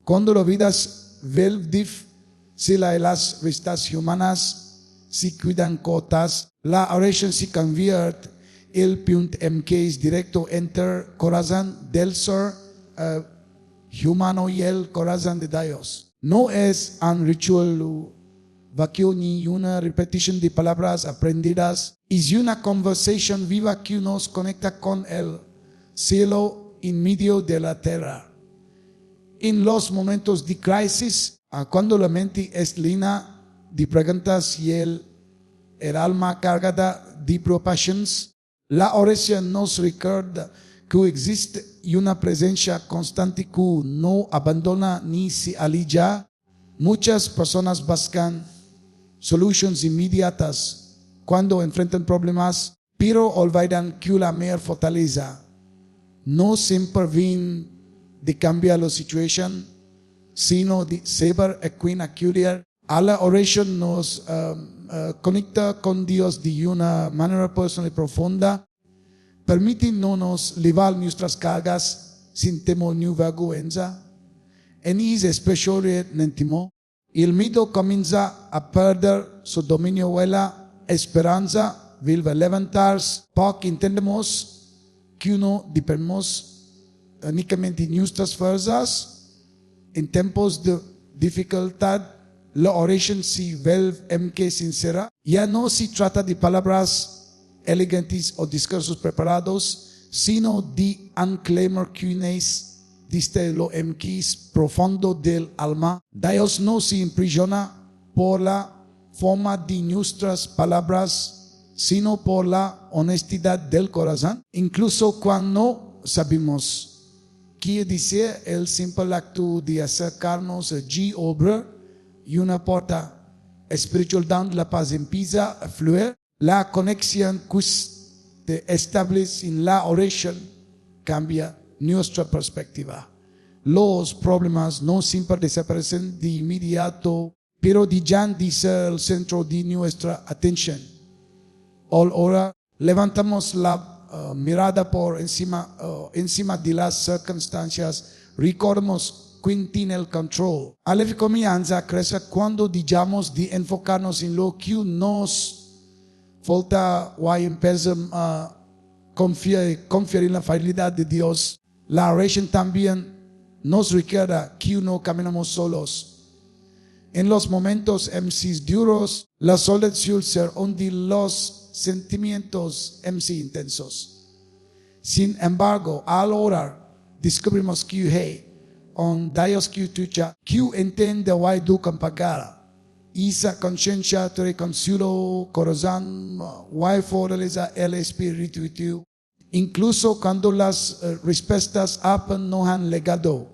Cuando las vidas vuelven difíciles, las vistas humanas se cuidan cortas, la oración se convierte el punto MK directo entre el corazón del ser humano y el corazón de Dios. No es un ritual vacío ni una repetición de palabras aprendidas. Es una conversación viva que nos conecta con el cielo en medio de la tierra. En los momentos de crisis, cuando la mente es llena de preguntas y el alma cargada de preocupaciones, la oración nos recuerda que existe una presencia constante que no abandona ni se alija. Muchas personas buscan soluciones inmediatas cuando enfrentan problemas, pero olvidan que la mayor fortaleza no siempre viene de cambiar la situación, sino de saber a quién acudir. A la oración nos conecta con Dios de una manera personal y profunda, permitiéndonos llevar nuestras cargas sin temor ni vergüenza. En ese espacio íntimo, el miedo comienza a perder su dominio y la esperanza vuelve a levantarse, porque entendemos que no dependemos únicamente de nuestras fuerzas. En tiempos de dificultad, la oración se vuelve sincera. Ya no se trata de palabras elegantes o discursos preparados, sino de un clamor que es desde lo profundo del alma. Dios no se impresiona por la forma de nuestras palabras, sino por la honestidad del corazón. Incluso cuando sabemos que dice el simple acto de acercarnos allí obra y una puerta espiritual donde la paz empieza a fluir, la conexión que se establece en la oración cambia nuestra perspectiva. Los problemas no siempre desaparecen de inmediato, pero dejan de ser el centro de nuestra atención. Ahora levantamos la mirada por encima de las circunstancias, recordemos quién tiene el control. La confianza crece cuando dejamos de enfocarnos en lo que nos falta o empezamos a confiar en la fidelidad de Dios. La oración también nos recuerda que no caminamos solos. En los momentos duros, la soledad suele ser uno de los sentimientos intensos. Sin embargo, al orar, descubrimos que hay un Dios que escucha, que entiende y educa para esa conciencia trae consuelo, corazón, y fortaleza el espíritu. Incluso cuando las respuestas apenas no han llegado,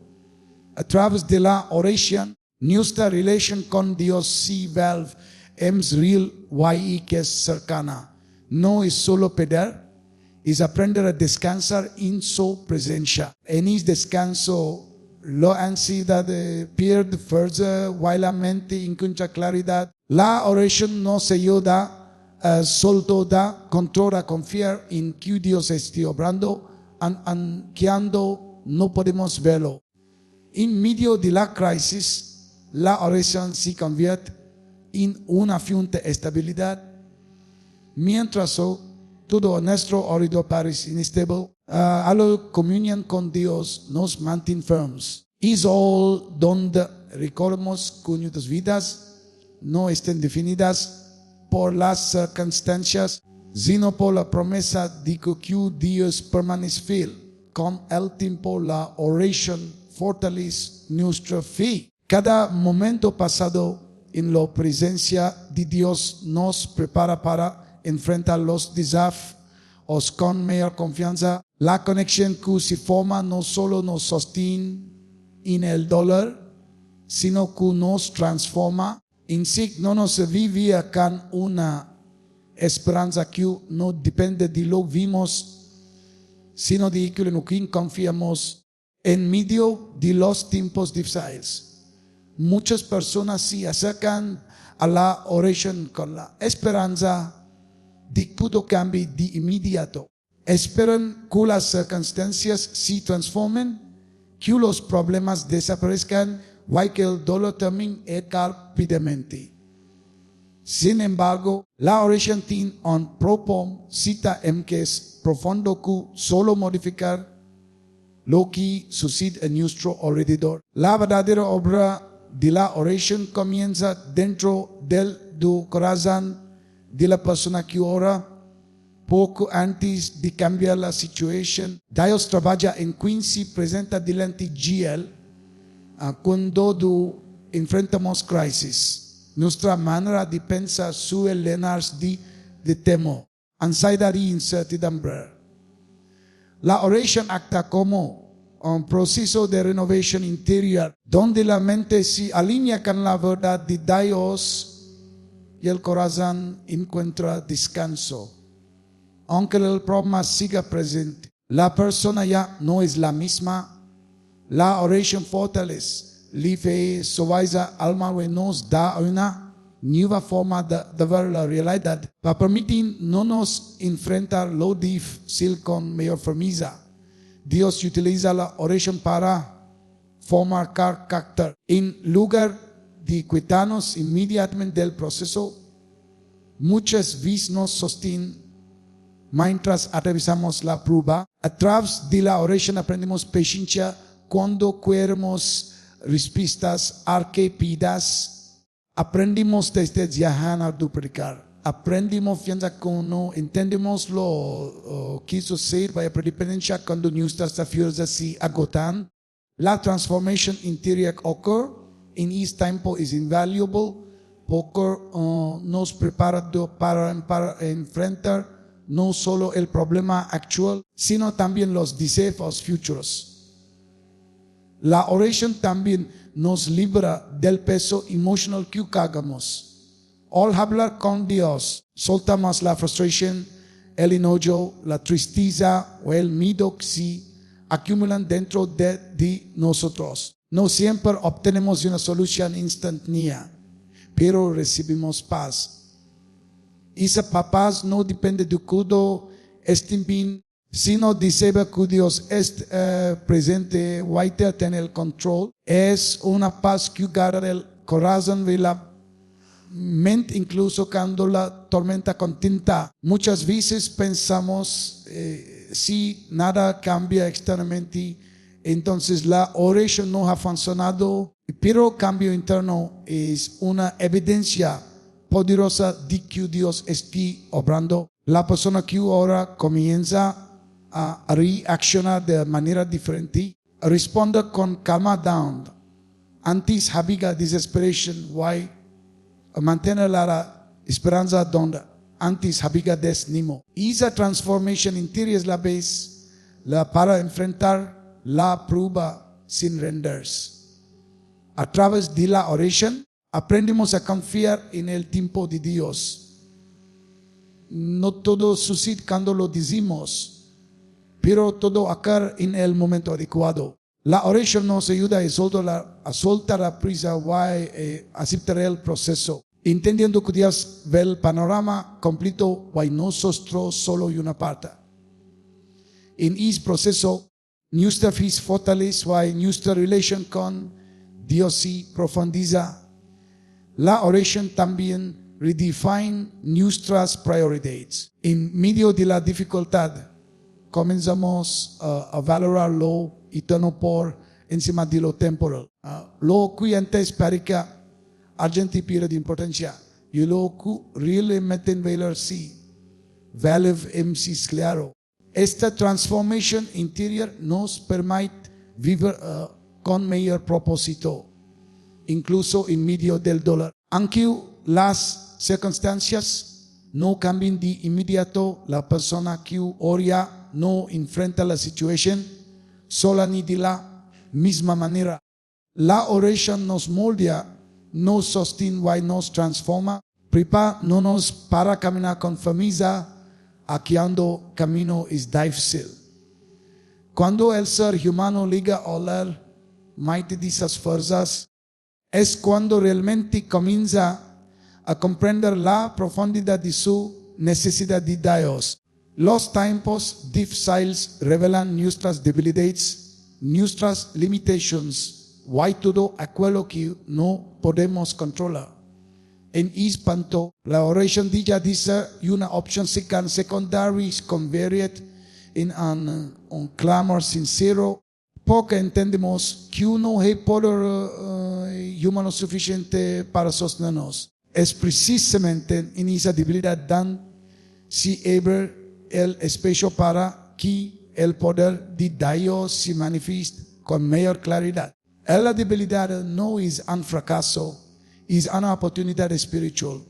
a través de la oración, nuestra relación con Dios se vuelve real y que es cercana. No es solo pedir, es aprender a descansar en su presencia. En ese descanso, la ansiedad pierde fuerza y la mente encuentra claridad. La oración nos ayuda a soltar control, a confiar en que Dios esté obrando, aunque no podemos verlo. En medio de la crisis, la oración se convierte en una fuente de estabilidad. Mientras todo nuestro oído parece inestable, a la comunión con Dios nos mantiene firmes. Es all donde recordamos que nuestras vidas no están definidas por las circunstancias, sino por la promesa de que Dios permanece fiel. Con el tiempo, la oración fortalece nuestra fe. Cada momento pasado en la presencia de Dios nos prepara para enfrentar los desafíos con mayor confianza. La conexión que se forma no solo nos sostiene en el dolor, sino que nos transforma. En sí no nos vivía con una esperanza que no depende de lo que vimos, sino de que en quien confiamos en medio de los tiempos difíciles. Muchas personas se acercan a la oración con la esperanza de que todo cambie de inmediato. Esperan que las circunstancias se transformen que los problemas desaparezcan, o que el dolor termine rápidamente. Sin embargo, la oración tiene un propósito cita en que es profundo que solo modificar lo que sucede en nuestro alrededor. La verdadera obra de la oración comienza dentro del corazón de la persona que ora. Poco antes de cambiar la situación, Dios trabaja en quien se presenta delante de Él cuando enfrentamos crisis. Nuestra manera de pensar suele llenarse de temor, ansiedad y incertidumbre. La oración acta como un proceso de renovación interior, donde la mente se alinea con la verdad de Dios y el corazón encuentra descanso. Aunque el problema siga presente, la persona ya no es la misma. La oración fortalece, le suaviza alma y nos da una nueva forma de ver la realidad, para permitirnos enfrentar lo difícil con mayor firmeza. Dios utiliza la oración para formar carácter. En lugar de quitarnos inmediatamente del proceso, muchas veces nos sostiene mientras atravesamos la prueba. A través de la oración aprendemos paciencia cuando queremos respuestas arquepidas. Aprendimos desde viajar a duplicar. Aprendimos fianza cuando no entendemos lo que sucede para dependencia cuando nuestras fuerzas se agotan. La transformación interior ocurre en este tiempo es invaluable porque nos prepara para enfrentar no solo el problema actual, sino también los deseos futuros. La oración también nos libra del peso emocional que cargamos. Al hablar con Dios, soltamos la frustración, el enojo, la tristeza o el miedo que se acumulan dentro de nosotros. No siempre obtenemos una solución instantánea, pero recibimos paz. Esa paz no depende de cuando estén bien, sino de saber que Dios es presente, y tiene el control. Es una paz que guarda el corazón y la mente, incluso cuando la tormenta continúa. Muchas veces pensamos, si nada cambia externamente, entonces la oración no ha funcionado, pero el cambio interno es una evidencia poderosa de que Dios esté obrando. La persona que ora comienza a reaccionar de manera diferente, responde con calma down. Antes había desesperación, why mantener la esperanza donde antes había desánimo. Esa transformación interior es la vez para enfrentar la prueba sin rendirse. A través de la oración aprendemos a confiar en el tiempo de Dios. No todo sucede cuando lo decimos, pero todo ocurre en el momento adecuado. La oración nos ayuda a soltar la prisa y aceptar el proceso, entendiendo que Dios ve el panorama completo y nosotros solo una parte. En ese proceso, nuestra fe se fortalece y nuestra relación con Dios se profundiza. La oración también redefine nuestras prioridades. En medio de la dificultad, comenzamos a valorar lo eterno por encima de lo temporal. Lo que antes parecía urgente pierde importancia, y lo que realmente valor sí, vale es claro. Esta transformación interior nos permite vivir con mayor propósito, incluso en medio del dolor. Aunque las circunstancias no cambien de inmediato, la persona que ora no enfrenta la situación sola ni de la misma manera. La oración nos moldea, nos sostiene y nos transforma, prepárándonos para caminar con firmeza, cuando camino es difícil. Cuando el ser humano liga a la mente de sus fuerzas, es cuando realmente comienza a comprender la profundidad de su necesidad de Dios. Los tiempos difíciles revelan nuestras debilidades, nuestras limitations, hay todo aquello que no podemos controlar. En espanto, la oración ya dice una opción secundaria convertir en un clamor sincero, porque entendemos que no hay poder humano suficiente para sostenernos. Es precisamente en esa debilidad donde se abre el espacio para que el poder de Dios se manifieste con mayor claridad. La debilidad no es un fracaso, es una oportunidad espiritual.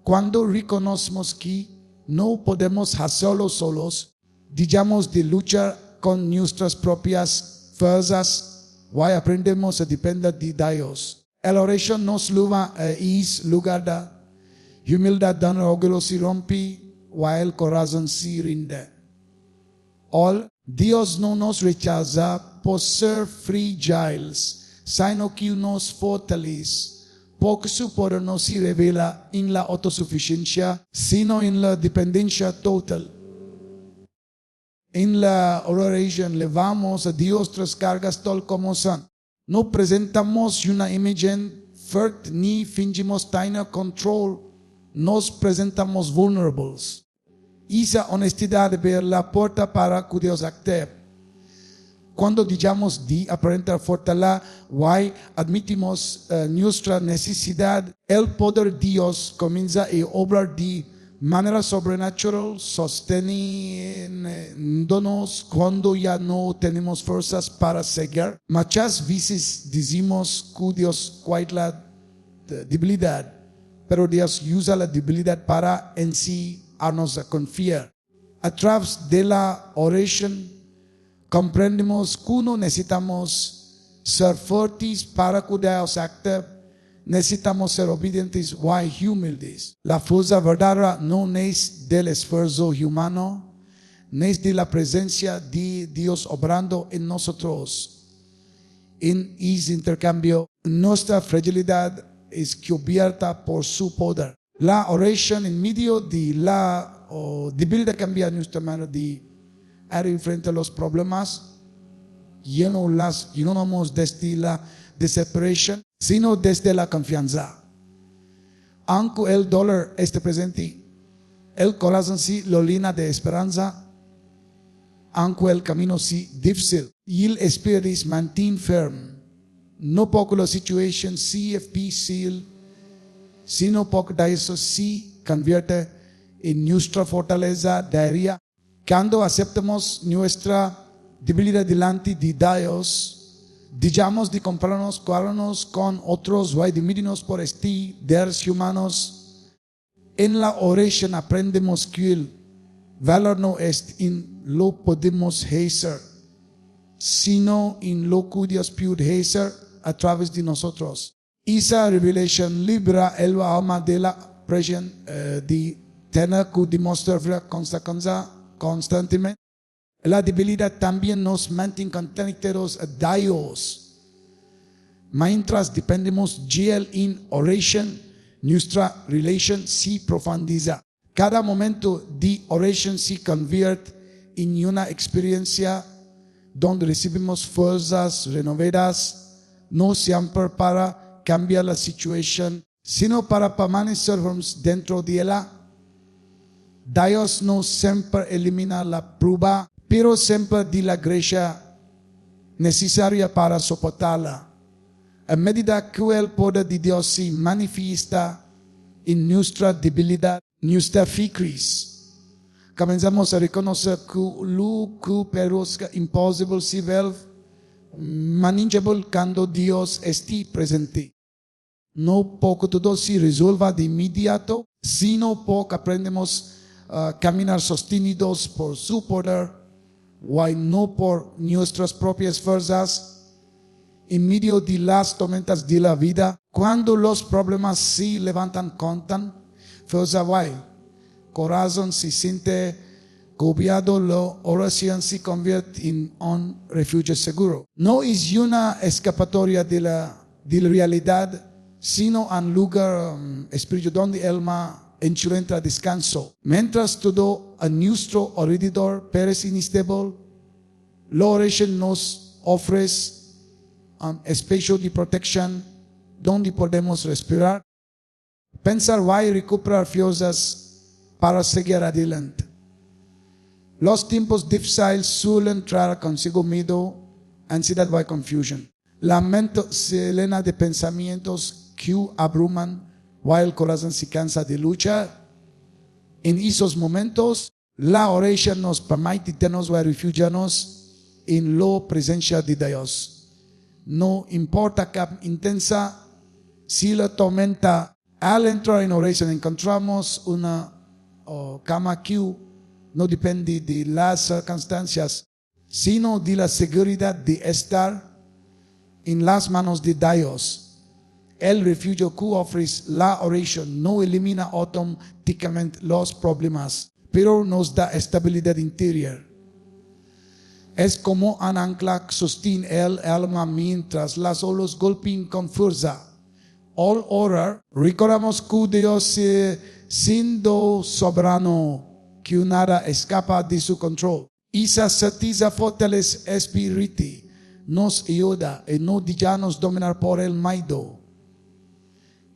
Cuando reconocemos que no podemos hacerlo solos, dejamos de luchar con nuestras propias fuerzas, y aprendemos a depender de Dios. La oración nos lleva a ese lugar de humildad donde el orgullo se rompe, y el corazón se rinde. Dios no nos rechaza por ser frágiles, sino que nos fortalece, porque su poder no se revela en la autosuficiencia, sino en la dependencia total. En la oración levamos a Dios nuestras cargas tal como son. No presentamos una imagen fuerte ni fingimos tener control. Nos presentamos vulnerables. Esa honestidad de ver la puerta para que Dios actúe. Cuando digamos de aparentar fortaleza, admitimos nuestra necesidad, el poder de Dios comienza a obrar de manera sobrenatural, sosteniéndonos cuando ya no tenemos fuerzas para seguir. Muchas veces decimos que Dios cuida la debilidad, pero Dios usa la debilidad para enseñarnos a confiar. A través de la oración, comprendemos que no necesitamos ser fuertes para que Dios actúe. Necesitamos ser obedientes y humildes. La fuerza verdadera no es del esfuerzo humano, no es de la presencia de Dios obrando en nosotros. En ese intercambio, nuestra fragilidad es cubierta por su poder. La oración en medio de la debilidad cambia nuestra manera de ir frente a los problemas. Llenamos desde la desesperación, sino desde la confianza. Aunque el dolor esté presente, el corazón sí lo llena de esperanza. Aunque el camino sí difícil, y el espíritu se mantiene firme. No porque la situación sí es difícil, sino porque de eso sí convierte en nuestra fortaleza diaria. Cuando aceptamos nuestra debilidad delante de Dios, dejamos de compararnos con otros y de medirnos por estándares humanos. En la oración aprendemos que el valor no es en lo que podemos hacer, sino en lo que Dios puede hacer a través de nosotros. Esa revelación libera el alma de la presión de tener que demostrar constantemente. La debilidad también nos mantiene conectados a Dios. Mientras dependemos de Él en oración, nuestra relación se profundiza. Cada momento de oración se convierte en una experiencia donde recibimos fuerzas renovadas, no siempre para cambiar la situación, sino para permanecer dentro de ella. Dios no siempre elimina la prueba, pero siempre da la gracia necesaria para soportarla. A medida que el poder de Dios se manifiesta en nuestra debilidad, nuestra fe crece. Comenzamos a reconocer que lo que parece imposible se vuelve manageable cuando Dios esté presente. No porque todo se resuelva de inmediato, sino porque aprendemos a caminar sostenidos por su poder, y no por nuestras propias fuerzas. En medio de las tormentas de la vida, cuando los problemas se levantan contra fuerza, corazón se siente cobiado, la oración se convierte en un refugio seguro. No es una escapatoria de la realidad, sino un lugar espiritual donde el alma encuentra descanso. Mientras todo a nuestro alrededor parece inestable, la oración nos ofrece espacio de protección donde podemos respirar, pensar y recuperar fuerzas para seguir adelante. Los tiempos difíciles suelen traer consigo miedo, ansiedad y confusión. La mente se llena de pensamientos que abruman, while el corazón se cansa de luchar. En esos momentos, la oración nos permite tenernos y refugiarnos en la presencia de Dios. No importa qué intensa si la tormenta, al entrar en oración encontramos una cama que no depende de las circunstancias, sino de la seguridad de estar en las manos de Dios. El refugio que ofrece la oración no elimina automáticamente los problemas, pero nos da estabilidad interior. Es como un ancla que sostiene el alma mientras las olas golpean con fuerza. Al orar, recordamos que Dios, siendo soberano, que nada escapa de su control. Esa certeza fortalece espíritu, nos ayuda a no dejarnos dominar por el miedo.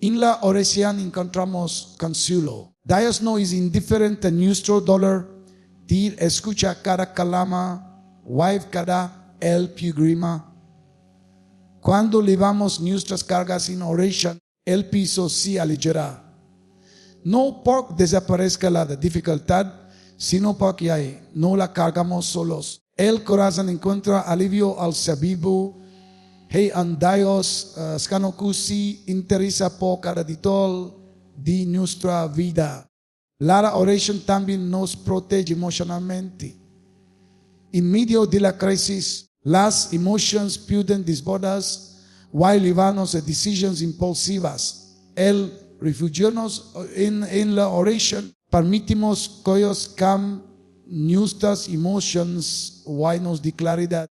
En la oración encontramos consuelo. Dios no es indiferente a nuestro dolor. Él escucha cada calama, vive cada pilgrima. Cuando llevamos nuestras cargas en oración, el piso se aligerará. No porque desaparezca la dificultad, sino porque no la cargamos solos. El corazón encuentra alivio al sabido. En Dios que se interesa por cada detalle de nuestra vida. La oración también nos protege emocionalmente. En medio de la crisis, las emociones pueden desbordarse, while llevarnos a decisiones impulsivas. El refugiarnos en la oración permitimos que Dios cambie nuestras emociones y nos dé claridad.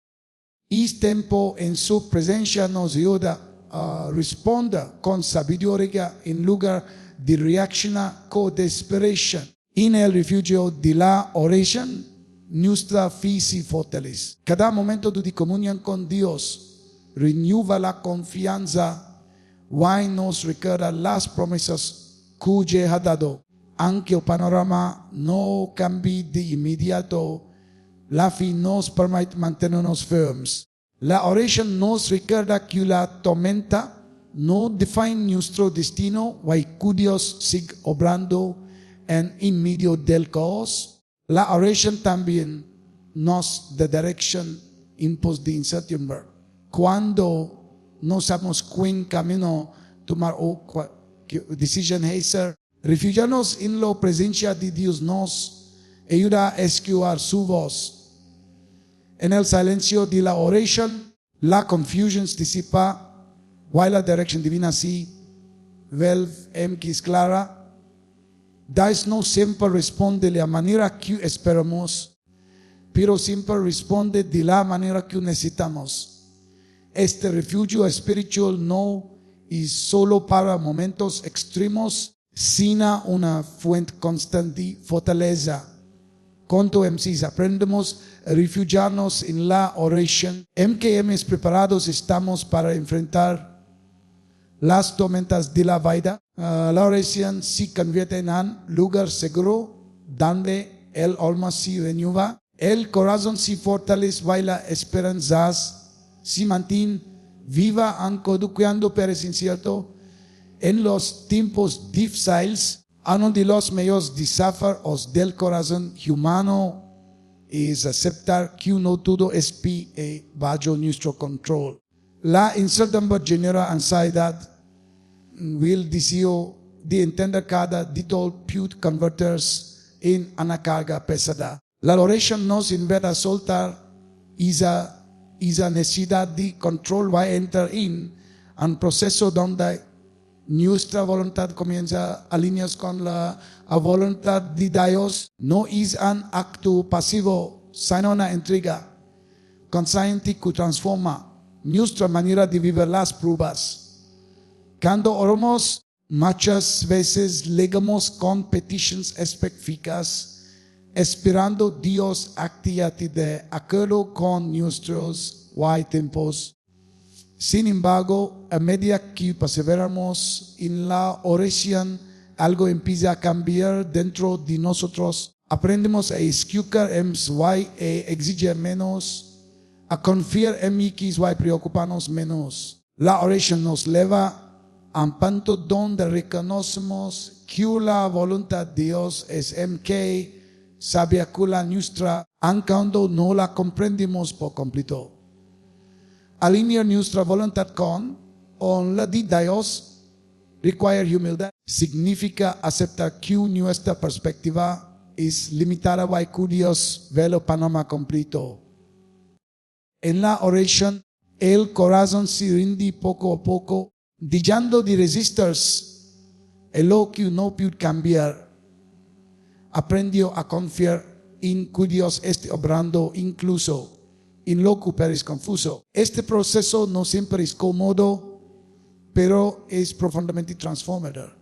Este tiempo en su presencia nos ayuda a responder con sabiduría en lugar de reaccionar con desesperación. En el refugio de la oración, nuestra fe se fortalece. Cada momento de comunión con Dios renueva la confianza y nos recuerda las promesas que ha dado. Aunque el panorama no cambie de inmediato, la fe nos permite mantenernos firmes. La oración nos recuerda que la tormenta no define nuestro destino y que Dios sigue obrando en medio del caos. La oración también nos da dirección en pos de incertidumbre. Cuando no sabemos cuál camino tomar o qué decisión hacer, refugiarnos en la presencia de Dios nos ayuda a escuchar su voz. En el silencio de la oración, la confusión se disipa, while la dirección divina sí, que es clara. Dios no siempre responde de la manera que esperamos, pero siempre responde de la manera que necesitamos. Este refugio espiritual no es solo para momentos extremos, sino una fuente constante de fortaleza. Cuando aprendemos a refugiarnos en la oración, preparados estamos para enfrentar las tormentas de la vida. La oración se convierte en un lugar seguro donde el alma se renueva, el corazón se fortalece y la esperanza se mantiene viva aunque cuando parece incierto. En los tiempos difíciles, uno de los mayores desafíos del corazón humano es aceptar que no todo es bajo nuestro control. La incertidumbre genera ansiedad. El deseo de entender cada detalle puede convertirse en una carga pesada. La oración nos invita a soltar esa necesidad de control y entrar en un proceso donde nuestra voluntad comienza a alinearse con la voluntad de Dios. No es un acto pasivo, sino una entrega consciente que transforma nuestra manera de vivir las pruebas. Cuando oramos, muchas veces legamos con peticiones específicas, esperando Dios actúe de acuerdo con nuestras tiempos. Sin embargo, a medida que perseveramos en la oración, algo empieza a cambiar dentro de nosotros. Aprendemos a escuchar why exige menos, a confiar en mí que why preocuparnos menos. La oración nos lleva a un punto donde reconocemos que la voluntad de Dios es que sabia que la nuestra, aunque no la comprendemos por completo. Alinear nuestra voluntad con la de Dios requiere humildad. Significa aceptar que nuestra perspectiva es limitada by que Dios ve el panorama completo. En la oración, el corazón se rinde poco a poco, dejando de resistir lo que no puede cambiar. Aprendió a confiar en que Dios esté obrando incluso en lo que parece confuso. Este proceso no siempre es cómodo, pero es profundamente transformador.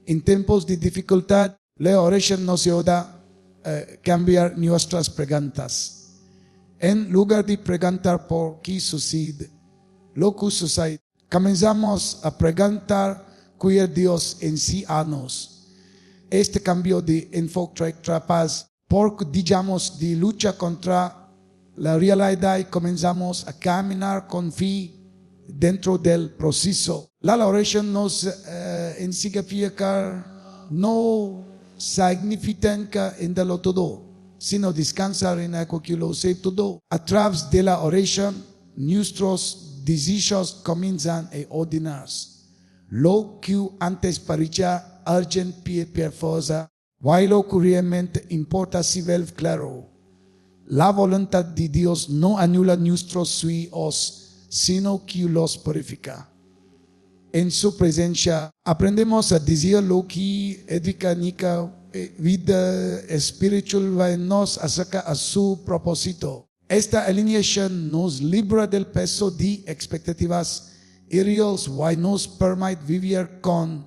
En tiempos de dificultad, la oración nos ayuda a cambiar nuestras preguntas. En lugar de preguntar por qué sucede, lo que sucede, comenzamos a preguntar qué Dios en sí a nos. Este cambio de enfoque trae paz, porque digamos de lucha contra la realidad y comenzamos a caminar con fe dentro del proceso. La oración nos significa no significa en lo todo, sino descansar en algo que lo sé todo. A través de la oración, nuestros deseos comienzan a ordenarse. Lo que antes parecía urgente per fuerza, lo que realmente importa se vuelve claro. La voluntad de Dios no anula nuestros sueños, sino que los purifica. En su presencia aprendemos a decir lo que edifica nuestra vida espiritual y nos acerca a su propósito. Esta alineación nos libra del peso de expectativas irreales y nos permite vivir con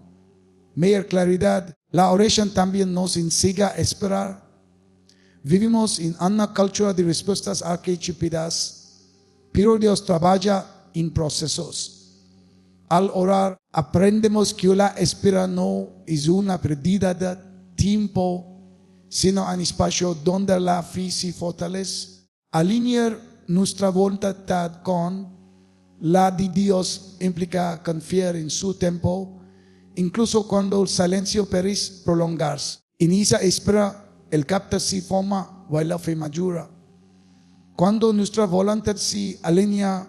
mayor claridad. La oración también nos enseña a esperar. Vivimos en una cultura de respuestas arquetípicas, pero Dios trabaja en procesos. Al orar, aprendemos que la espera no es una pérdida de tiempo, sino un espacio donde la fe se fortalece. Alinear nuestra voluntad con la de Dios implica confiar en su tiempo, incluso cuando el silencio parece prolongarse. En esa espera, el carácter se forma y la fe madura. Cuando nuestra voluntad se alinea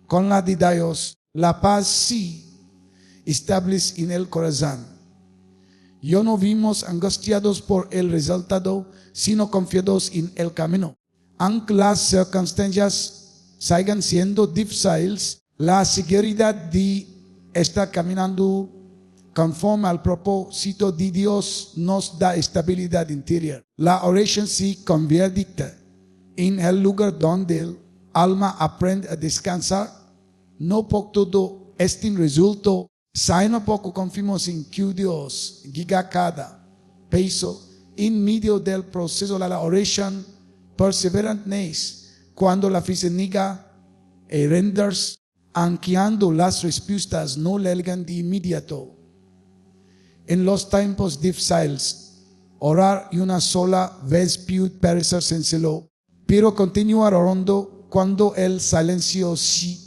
con la de Dios, la paz se establece en el corazón. Ya no vivimos angustiados por el resultado, sino confiados en el camino. Aunque las circunstancias sigan siendo difíciles, la seguridad de estar caminando conforme al propósito de Dios nos da estabilidad interior. La oración se convierte en el lugar donde el alma aprende a descansar, no por todo este resultado, sino porque confiamos en que Dios guía cada paso en medio del proceso de la oración perseverante. Cuando la fe se niega a rendirse, aunque las respuestas no llegan de inmediato. En los tiempos difíciles, orar una sola vez puede parecer sencillo, pero continuar orando cuando el silencio se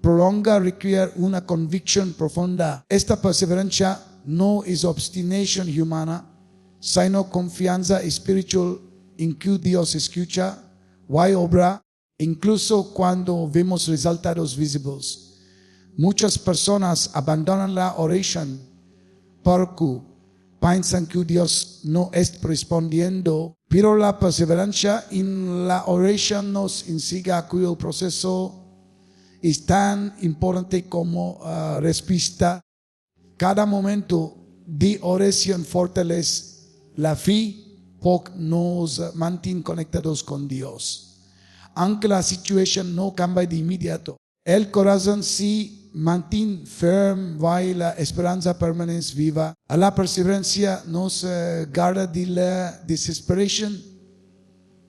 prolonga requiere una convicción profunda. Esta perseverancia no es obstinación humana, sino confianza espiritual en que Dios escucha y obra, incluso cuando vemos resultados visibles. Muchas personas abandonan la oración porque piensan que Dios no está respondiendo, pero la perseverancia en la oración nos enseña que el proceso es tan importante como respuesta. Cada momento de oración fortalece la fe porque nos mantiene conectados con Dios. Aunque la situación no cambie de inmediato, el corazón se mantiene firme y la esperanza permanece viva. La perseverancia nos guarda de la desesperación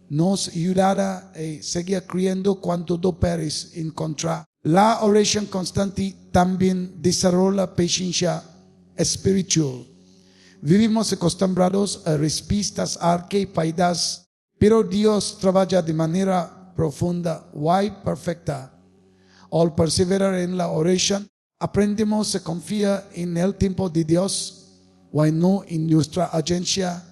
nos ayudará a seguir creyendo cuando todo parece encontrar. La oración constante también desarrolla paciencia espiritual. Vivimos acostumbrados a respuestas arqueidas, pero Dios trabaja de manera profunda y perfecta. Al perseverar en la oración, aprendemos a confiar en el tiempo de Dios y no en nuestra agencia.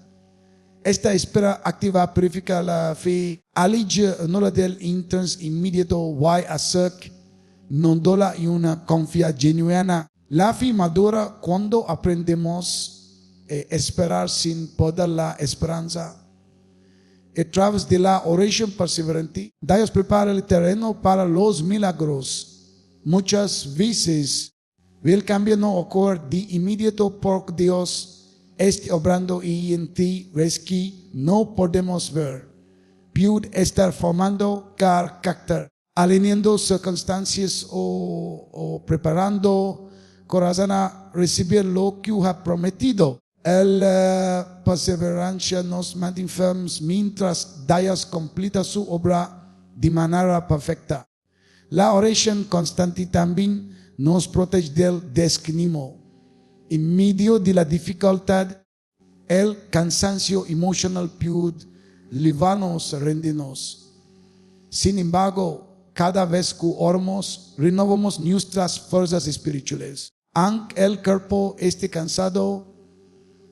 Esta espera activa purifica la fe, alivia no del interés inmediato y acerca non dola una confianza genuina. La fe madura cuando aprendemos a esperar sin perder la esperanza. A través de la oración perseverante, Dios prepara el terreno para los milagros. Muchas veces el cambio no ocurre de inmediato porque Dios está obrando y en ti ves que no podemos ver. Puede estar formando carácter, alineando circunstancias o preparando corazón a recibir lo que ha prometido. La perseverancia nos mantiene firmes mientras Dios completa su obra de manera perfecta. La oración constante también nos protege del desánimo. En medio de la dificultad, el cansancio emocional puede llevarnos a rendirnos. Sin embargo, cada vez que oramos, renovamos nuestras fuerzas espirituales. Aunque el cuerpo esté cansado,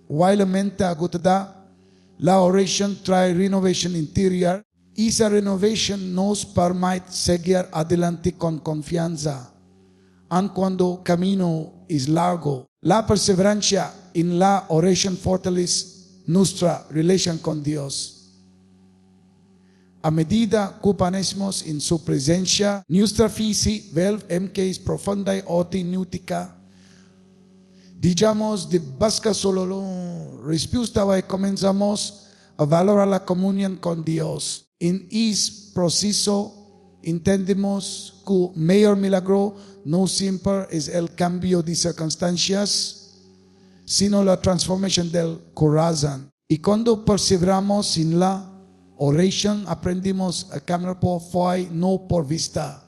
y la mente agotada, la oración trae renovación interior. Esa renovación nos permite seguir adelante con confianza, aun cuando el camino es largo. La perseverancia en la oración fortalece nuestra relación con Dios. A medida que permanecemos en su presencia, nuestra fe se vuelve más profunda y auténtica. Digamos de buscar solo la respuesta y comenzamos a valorar la comunión con Dios. En ese proceso entendemos que el mayor milagro no siempre es el cambio de circunstancias, sino la transformación del corazón. Y cuando perseveramos en la oración, aprendemos a caminar por fe, no por vista.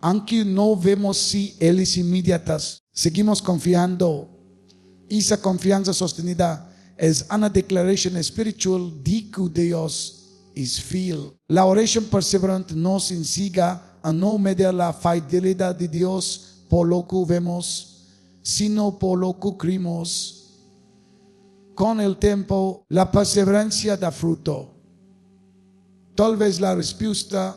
Aunque no vemos si él es inmediatas, seguimos confiando. Esa confianza sostenida es una declaración espiritual de que Dios es fiel. La oración perseverante nos enseña a no medir la fidelidad de Dios por lo que vemos, sino por lo que creemos. Con el tiempo, la perseverancia da fruto. Tal vez la respuesta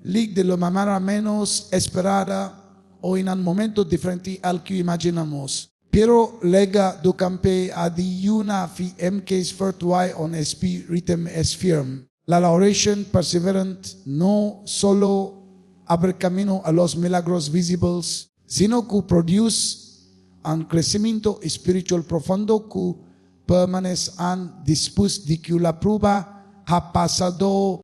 llegue de la manera menos esperada o en un momento diferente al que imaginamos. Pero lega do campe a di una fi MK's fortuai on espiritum es firme. La oración perseverante no solo abre camino a los milagros visibles, sino que produce un crecimiento espiritual profundo que permanece después de que la prueba ha pasado